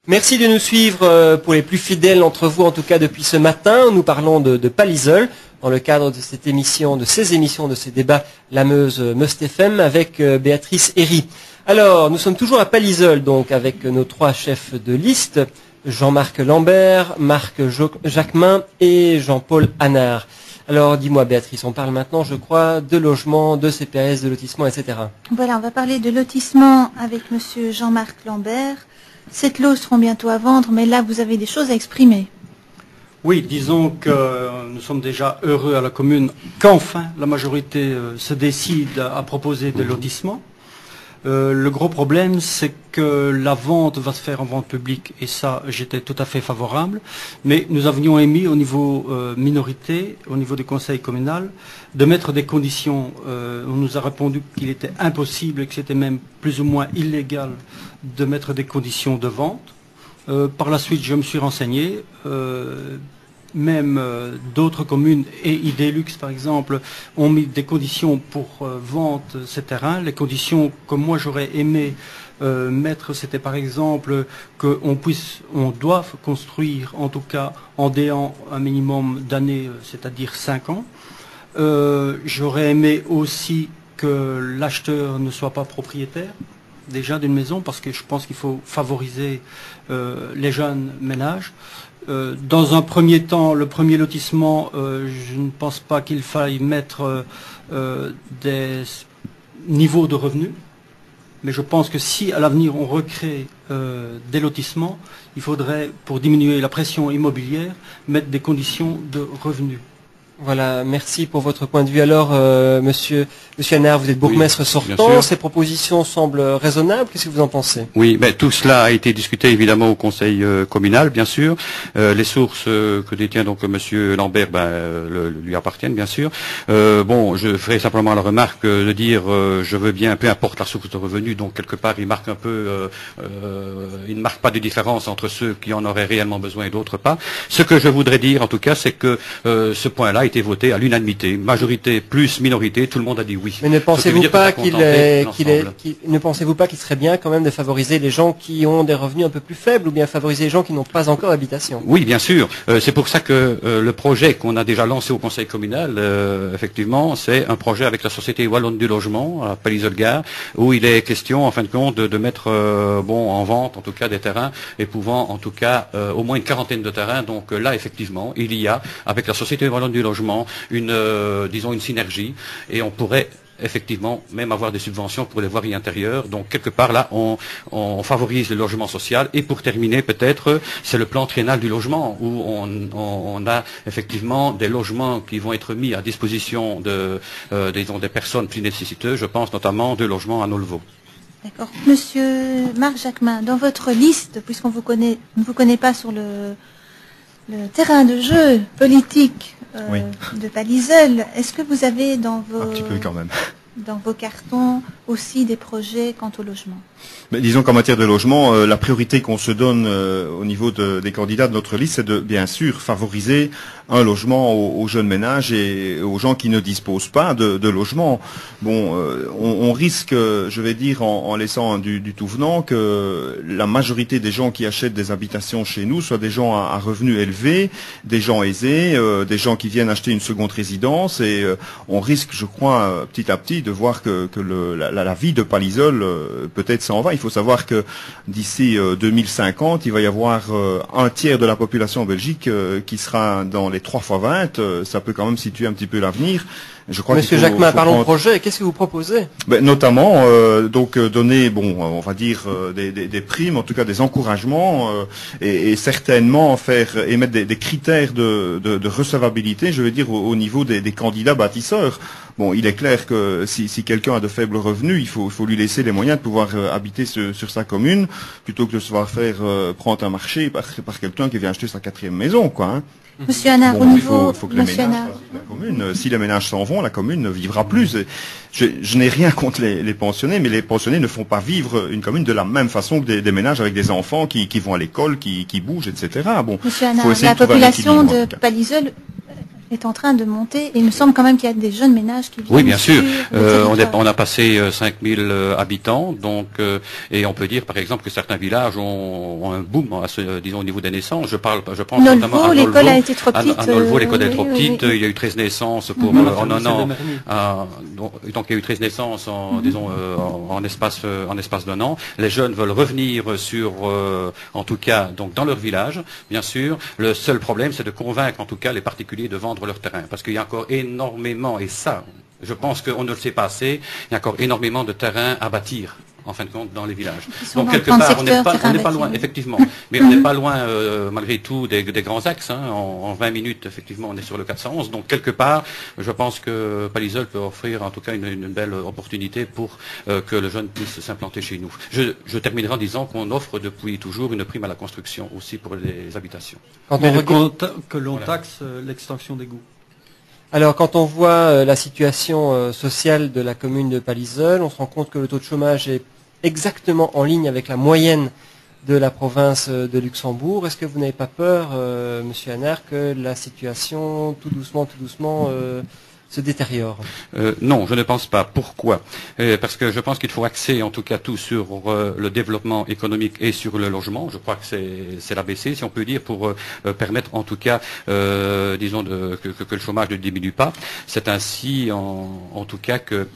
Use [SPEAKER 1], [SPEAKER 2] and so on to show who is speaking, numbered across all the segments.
[SPEAKER 1] Merci de nous suivre pour les plus fidèles d'entre vous, en tout cas depuis ce matin. Nous parlons de Pallisol dans le cadre de cette émission, de ces débats La Meuse FM avec Béatrice Herry. Alors, nous sommes toujours à Pallisol, donc avec nos trois chefs de liste, Jean-Marc Lambert, Marc Jacquemin et Jean-Paul Hanard. Alors, dis-moi Béatrice, on parle maintenant, je crois, de logement, de CPS, de lotissement, etc.
[SPEAKER 2] Voilà, on va parler de lotissement avec monsieur Jean-Marc Lambert. 7 lots seront bientôt à vendre, mais là, vous avez des choses à exprimer.
[SPEAKER 3] Oui, disons que nous sommes déjà heureux à la commune qu'enfin la majorité se décide à proposer des lotissements. Le gros problème, c'est que la vente va se faire en vente publique, et ça, j'étais tout à fait favorable. Mais nous avions émis au niveau minorité, au niveau du conseil communal, de mettre des conditions. On nous a répondu qu'il était impossible et que c'était même plus ou moins illégal de mettre des conditions de vente. Par la suite, je me suis renseigné. Même d'autres communes et Idelux par exemple ont mis des conditions pour vente ces terrains. Les conditions que moi j'aurais aimé mettre, c'était par exemple on doive construire en tout cas en déant un minimum d'années, c'est-à-dire 5 ans. J'aurais aimé aussi que l'acheteur ne soit pas propriétaire déjà d'une maison, parce que je pense qu'il faut favoriser les jeunes ménages. Dans un premier temps, le premier lotissement, je ne pense pas qu'il faille mettre des niveaux de revenus, mais je pense que si à l'avenir on recrée des lotissements, il faudrait, pour diminuer la pression immobilière, mettre des conditions de revenus.
[SPEAKER 1] Voilà, merci pour votre point de vue. Alors, monsieur Hanard, vous êtes bourgmestre sortant. Ces propositions semblent raisonnables. Qu'est-ce que vous en pensez?
[SPEAKER 4] Oui, tout cela a été discuté évidemment au conseil communal, bien sûr. Les sources que détient donc monsieur Lambert lui appartiennent, bien sûr. Je ferai simplement la remarque de dire je veux bien, peu importe la source de revenus, donc quelque part il marque un peu, il ne marque pas de différence entre ceux qui en auraient réellement besoin et d'autres pas. Ce que je voudrais dire en tout cas, c'est que ce point-là été voté à l'unanimité, majorité plus minorité, tout le monde a dit oui.
[SPEAKER 1] Mais ne pensez-vous pas qu'il serait bien quand même de favoriser les gens qui ont des revenus un peu plus faibles, ou bien favoriser les gens qui n'ont pas encore d'habitation?
[SPEAKER 4] Oui, bien sûr. C'est pour ça que le projet qu'on a déjà lancé au conseil communal, effectivement, c'est un projet avec la Société Wallonne du Logement à Pallisol-Gare, où il est question, en fin de compte, de mettre en vente, en tout cas, des terrains, et pouvant, en tout cas, au moins une quarantaine de terrains. Donc là, effectivement, il y a, avec la Société Wallonne du Logement, une synergie, et on pourrait effectivement même avoir des subventions pour les voiries intérieures. Donc quelque part là on favorise le logement social. Et pour terminer, peut-être c'est le plan triennal du logement, où on a effectivement des logements qui vont être mis à disposition des personnes plus nécessiteuses. Je pense notamment de logements à Nolvo.
[SPEAKER 2] D'accord. Monsieur Marc Jacquemin, dans votre liste, puisqu'on ne vous connaît pas sur le terrain de jeu politique de Pallisol, est-ce que vous avez dans
[SPEAKER 5] un petit peu quand même,
[SPEAKER 2] dans vos cartons aussi des projets quant au logement?
[SPEAKER 5] Mais disons qu'en matière de logement, la priorité qu'on se donne au niveau des candidats de notre liste, c'est de bien sûr favoriser un logement aux jeunes ménages et aux gens qui ne disposent pas de logement. Bon, on risque, je vais dire, en laissant du tout venant, que la majorité des gens qui achètent des habitations chez nous soient des gens à revenus élevés, des gens aisés, des gens qui viennent acheter une seconde résidence, et on risque, je crois, petit à petit, de voir que la vie de Pallisol peut-être s'en va. Il faut savoir que d'ici 2050, il va y avoir un tiers de la population en Belgique qui sera dans les 3 fois 20. Ça peut quand même situer un petit peu l'avenir. Je crois
[SPEAKER 1] Monsieur Jacquemin, parlons de projet. Qu'est-ce que vous proposez?
[SPEAKER 5] Notamment, donner, on va dire des primes, en tout cas des encouragements, et certainement émettre des critères de recevabilité, je veux dire, au niveau des candidats bâtisseurs. Bon, il est clair que si quelqu'un a de faibles revenus, il faut lui laisser les moyens de pouvoir habiter sur sa commune, plutôt que de se voir faire prendre un marché par quelqu'un qui vient acheter sa 4e maison, quoi. Hein.
[SPEAKER 2] Monsieur Hanard,
[SPEAKER 5] il faut que les ménages, la commune, si les ménages s'en vont, la commune ne vivra plus. Je n'ai rien contre les pensionnés, mais les pensionnés ne font pas vivre une commune de la même façon que des ménages avec des enfants qui vont à l'école, qui bougent, etc. Bon,
[SPEAKER 2] Monsieur Hanard, la population de Pallisol est en train de monter. Et il me semble quand même qu'il y a des jeunes ménages qui viennent.
[SPEAKER 4] Oui, bien sûr.
[SPEAKER 2] le territoire.
[SPEAKER 4] On a passé 5000 habitants, donc et on peut dire par exemple que certains villages ont un boom, disons au niveau des naissances. Je pense notamment à
[SPEAKER 2] l'école a été trop petite.
[SPEAKER 4] À Nolvo, l'école est trop petite. Il y a eu 13 naissances pour en un an. Donc il y a eu 13 naissances en espace d'un an. Les jeunes veulent revenir sur, en tout cas, donc dans leur village, bien sûr. Le seul problème, c'est de convaincre en tout cas les particuliers de vendre leur terrain, parce qu'il y a encore énormément, et ça, je pense qu'on ne le sait pas assez, il y a encore énormément de terrain à bâtir, en fin de compte, dans les villages. Donc quelque part, on n'est pas loin, effectivement, mais on n'est pas loin, malgré tout, des grands axes. Hein. En 20 minutes, effectivement, on est sur le 411. Donc quelque part, je pense que Pallisol peut offrir, en tout cas, une belle opportunité pour que le jeune puisse s'implanter chez nous. Je terminerai en disant qu'on offre depuis toujours une prime à la construction aussi pour les habitations.
[SPEAKER 3] Que l'on taxe l'extension des goûts.
[SPEAKER 1] Alors, quand on voit la situation sociale de la commune de Pallisol, on se rend compte que le taux de chômage est exactement en ligne avec la moyenne de la province de Luxembourg. Est-ce que vous n'avez pas peur, Monsieur Hanner, que la situation, tout doucement, se détériore?
[SPEAKER 4] Non, je ne pense pas. Pourquoi? Parce que je pense qu'il faut axer en tout cas tout sur le développement économique et sur le logement. Je crois que c'est l'ABC, si on peut dire, pour permettre en tout cas, disons, que le chômage ne diminue pas. C'est ainsi, en tout cas, que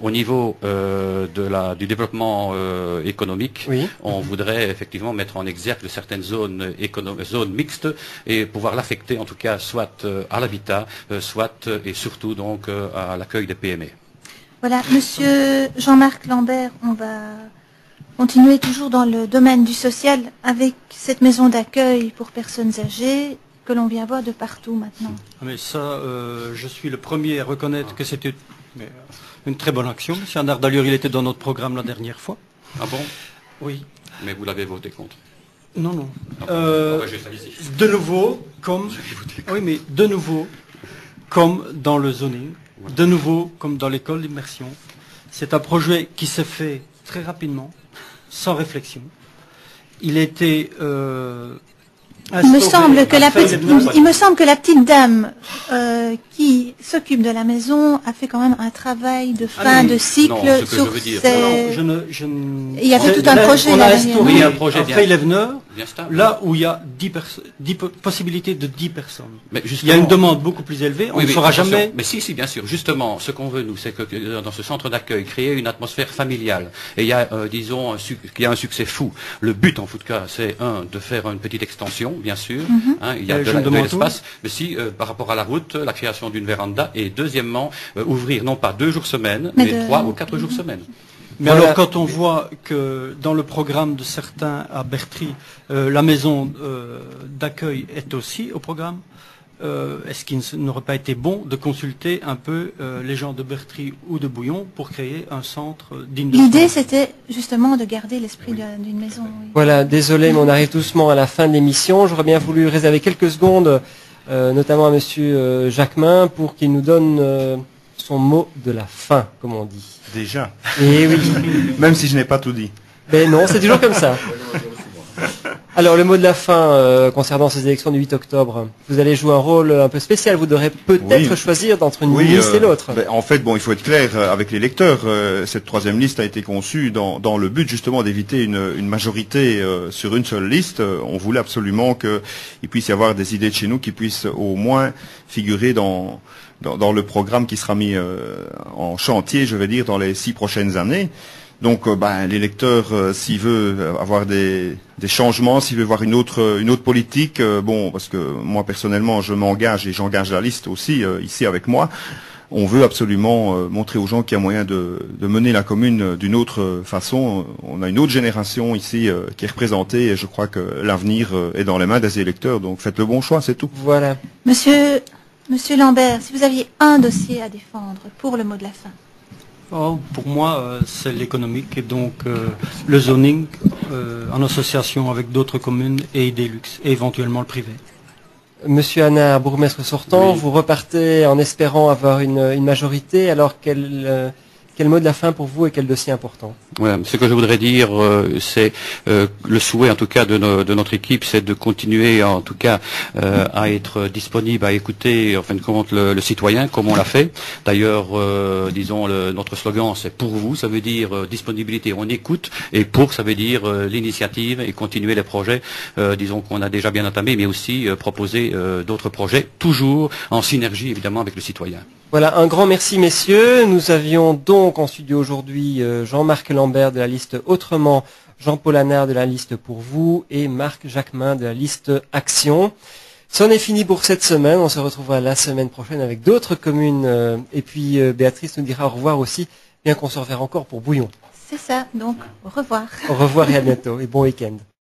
[SPEAKER 4] au niveau du développement économique,
[SPEAKER 1] oui.
[SPEAKER 4] On voudrait effectivement mettre en exergue certaines zones mixtes et pouvoir l'affecter en tout cas soit à l'habitat, soit et surtout donc à l'accueil des PME.
[SPEAKER 2] Voilà, Monsieur Jean-Marc Lambert, on va continuer toujours dans le domaine du social avec cette maison d'accueil pour personnes âgées que l'on vient voir de partout maintenant.
[SPEAKER 3] Mais ça, je suis le premier à reconnaître que c'était une très bonne action. Monsieur Hanner, d'ailleurs, il était dans notre programme la dernière fois.
[SPEAKER 4] Ah bon?
[SPEAKER 3] Oui.
[SPEAKER 4] Mais vous l'avez voté contre?
[SPEAKER 3] Non, non. De nouveau, comme dans le zoning, de nouveau, comme dans l'école d'immersion, c'est un projet qui s'est fait très rapidement, sans réflexion. Il a été
[SPEAKER 2] il me semble que la petite dame qui s'occupe de la maison a fait quand même un travail de fin de cycle sur ces... Il y avait tout un projet
[SPEAKER 3] là.
[SPEAKER 2] Il
[SPEAKER 3] y a un projet à Freylevener, là où il y a 10 possibilités de 10 personnes. Mais il y a une demande beaucoup plus élevée, on ne fera jamais...
[SPEAKER 4] Mais si, bien sûr. Justement, ce qu'on veut, nous, c'est que dans ce centre d'accueil, créer une atmosphère familiale. Et il y a, disons, qu'il y a un succès fou. Le but, en tout cas, c'est, de faire une petite extension, bien sûr. Il y a de l'espace. Mais si, par rapport à la route, la création d'une véranda. Et deuxièmement, ouvrir non pas 2 jours semaine, mais 3 ou 4 jours semaine.
[SPEAKER 3] Mais alors, quand on voit que dans le programme de certains à Bertry, la maison d'accueil est aussi au programme, est-ce qu'il n'aurait pas été bon de consulter un peu les gens de Bertry ou de Bouillon pour créer un centre digne de...
[SPEAKER 2] L'idée, c'était justement de garder l'esprit d'une maison. Oui.
[SPEAKER 1] Voilà, désolé, mais on arrive doucement à la fin de l'émission. J'aurais bien voulu réserver quelques secondes, notamment à Monsieur Jacquemin, pour qu'il nous donne son mot de la fin, comme on dit.
[SPEAKER 5] Déjà.
[SPEAKER 1] Et oui.
[SPEAKER 5] Même si je n'ai pas tout dit.
[SPEAKER 1] Mais non, c'est toujours comme ça. Alors, le mot de la fin concernant ces élections du 8 octobre. Vous allez jouer un rôle un peu spécial. Vous devrez peut-être choisir entre une liste et l'autre.
[SPEAKER 5] En fait, il faut être clair avec les lecteurs. Cette troisième liste a été conçue dans le but justement d'éviter une majorité sur une seule liste. On voulait absolument qu'il puisse y avoir des idées de chez nous qui puissent au moins figurer dans le programme qui sera mis en chantier, je vais dire, dans les 6 prochaines années. Donc, l'électeur, s'il veut avoir des changements, s'il veut voir une autre politique, parce que moi personnellement, je m'engage et j'engage la liste aussi ici avec moi. On veut absolument montrer aux gens qu'il y a moyen de mener la commune d'une autre façon. On a une autre génération ici qui est représentée et je crois que l'avenir est dans les mains des électeurs. Donc, faites le bon choix, c'est tout.
[SPEAKER 1] Voilà.
[SPEAKER 2] Monsieur Lambert, si vous aviez un dossier à défendre pour le mot de la fin.
[SPEAKER 3] Pour moi, c'est l'économique et donc le zoning en association avec d'autres communes et Idelux et éventuellement le privé.
[SPEAKER 1] Monsieur Hanner, bourgmestre sortant, vous repartez en espérant avoir une majorité alors quelle Quel mot de la fin pour vous et quel dossier important?
[SPEAKER 4] Voilà, ce que je voudrais dire, c'est le souhait, en tout cas, de notre équipe, c'est de continuer, en tout cas, à être disponible, à écouter, en fin de compte, le citoyen, comme on l'a fait. D'ailleurs, disons, notre slogan, c'est pour vous, ça veut dire disponibilité, on écoute, et pour, ça veut dire l'initiative et continuer les projets, disons, qu'on a déjà bien entamés, mais aussi proposer d'autres projets, toujours en synergie, évidemment, avec le citoyen.
[SPEAKER 1] Voilà, un grand merci messieurs. Nous avions donc en studio aujourd'hui Jean-Marc Lambert de la liste Autrement, Jean-Paul Hanard de la liste Pour vous et Marc Jacquemin de la liste Action. C'en est fini pour cette semaine. On se retrouvera la semaine prochaine avec d'autres communes. Et puis Béatrice nous dira au revoir aussi, bien qu'on se reverra encore pour Bouillon.
[SPEAKER 2] C'est ça, donc au revoir.
[SPEAKER 1] Au revoir et à bientôt et bon week-end.